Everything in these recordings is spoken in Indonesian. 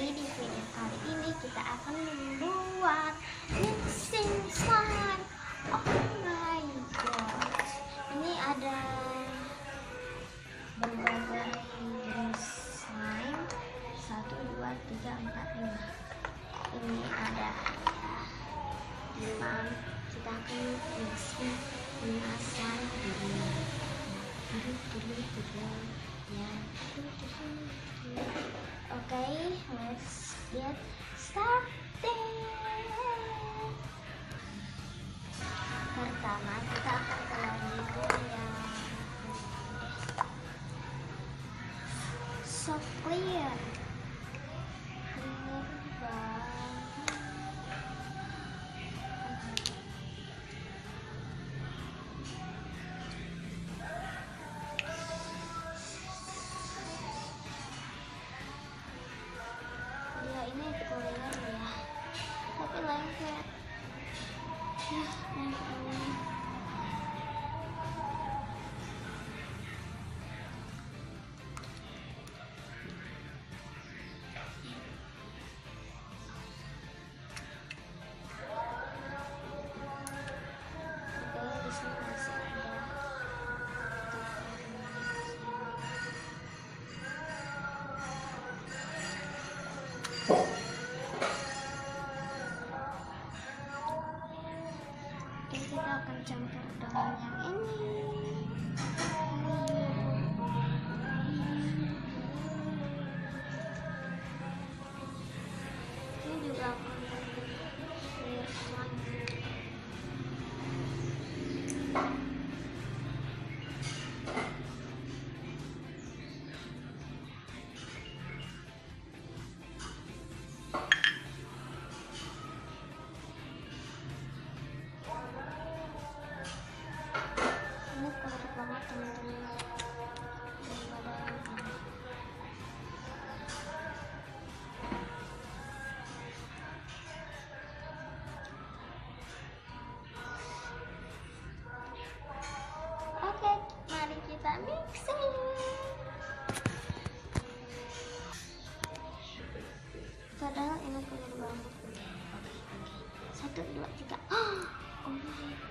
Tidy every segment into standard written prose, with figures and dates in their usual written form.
Jadi di video kali ini kita akan membuat mixing slime. Oh my god, ini ada berbagai jenis slime, 1, 2, 3, 4, 5. Ini ada 5. Kita akan mixing 5 slime dulu. Okay, let's get started. Pertama kita akan keluarin yang so clear banget. Ini tutorial ya, tapi lengket ya, oke, di sini masih ada kita akan campur dengan yang ini. Ini juga akan clear slime. Banget teman-teman, daripada yang ini. Oke, mari kita mixing. Padahal ini clear banget. 1, 2, 3. Oh my god.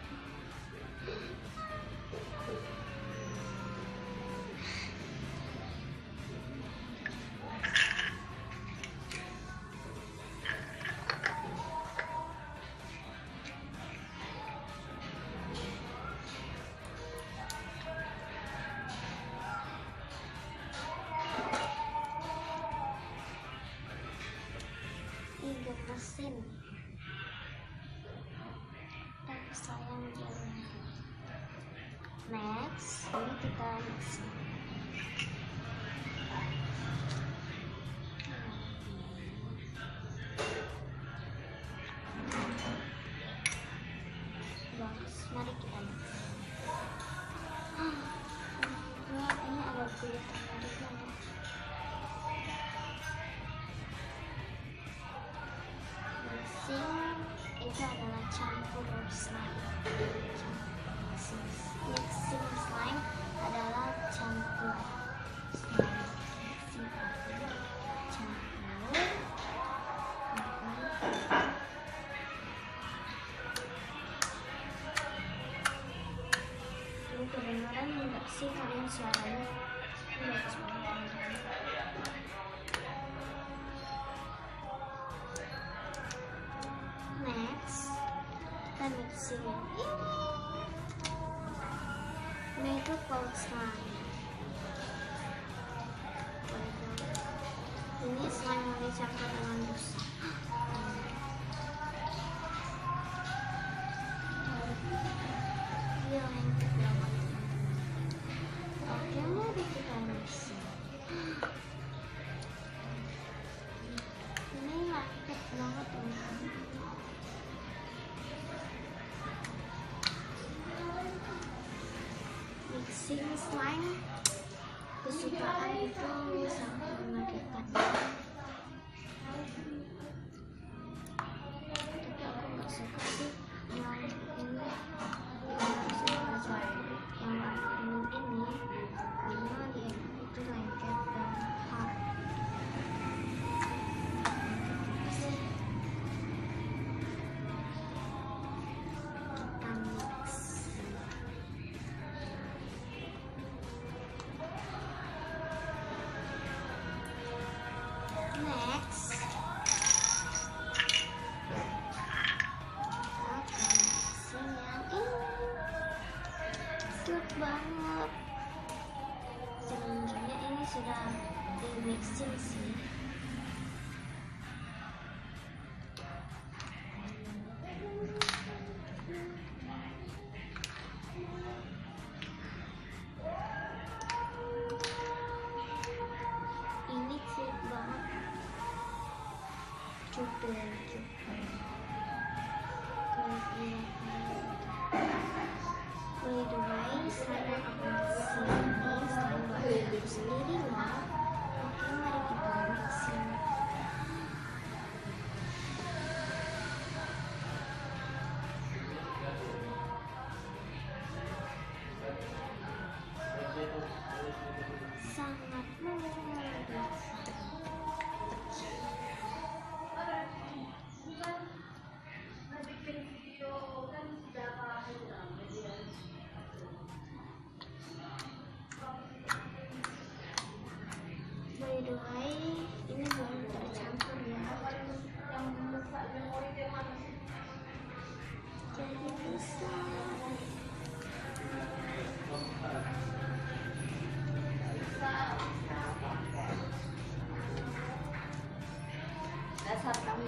Ini mesin, tapi sayang jalan. Next, ini kita mixing. Bagus, mari kita mixing. Ini ada kulit menarik banget. Itu adalah campur slime. Mixing slime adalah campur slime. Ini kedengaran enggak sih kalian suaranya? Bagus banget. Next, kita mixing yang ini itu cold slime. Ini slime yang dicampur dengan busa. Dia lengket banget. Oke, mari kita mixing. Ini lengket banget teman-teman. Mixing slime kesukaan itu sangat mengagetkan, tapi aku nggak suka sih yang ini, yang warna ini karena dia itu lengket dan hard. cute banget. Sebenarnya ini sudah di mixing sih. Ini cute banget. Cute. By the way, saya akan sini selain buat aku sendiri loh. Oke, mari kita mixing. Sangat luar biasa. By the way, ini belum tercampur ya. Jadi bisa. Dasar kamu.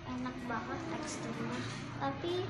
Enak banget teksturnya, tapi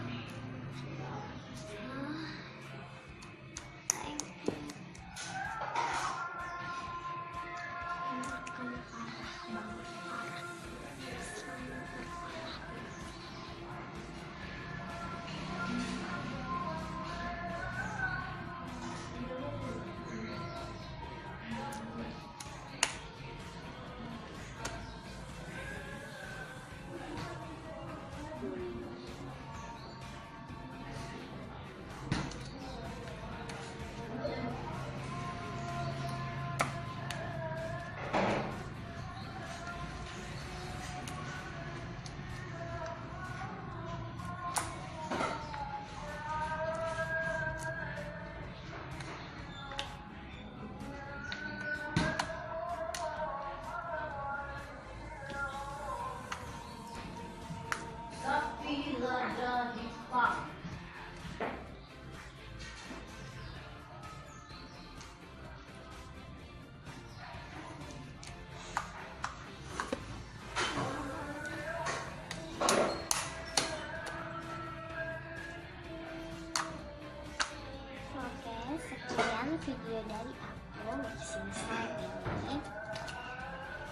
video dari aku mixing slime ini.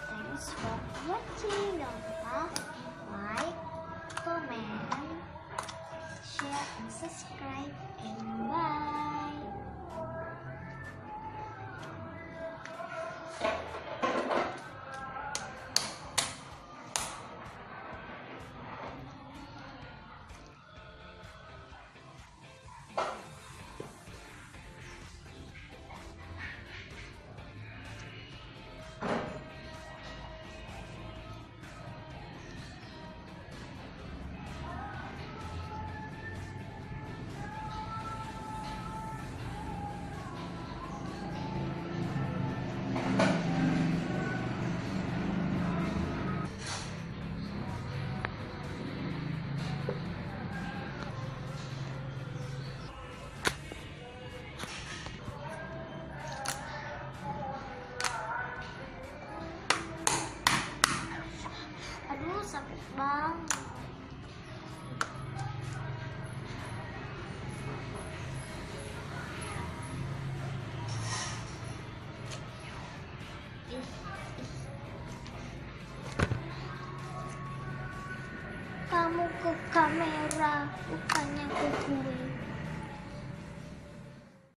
Thanks for watching. Jangan lupa like, comment, share, and subscribe. And bye.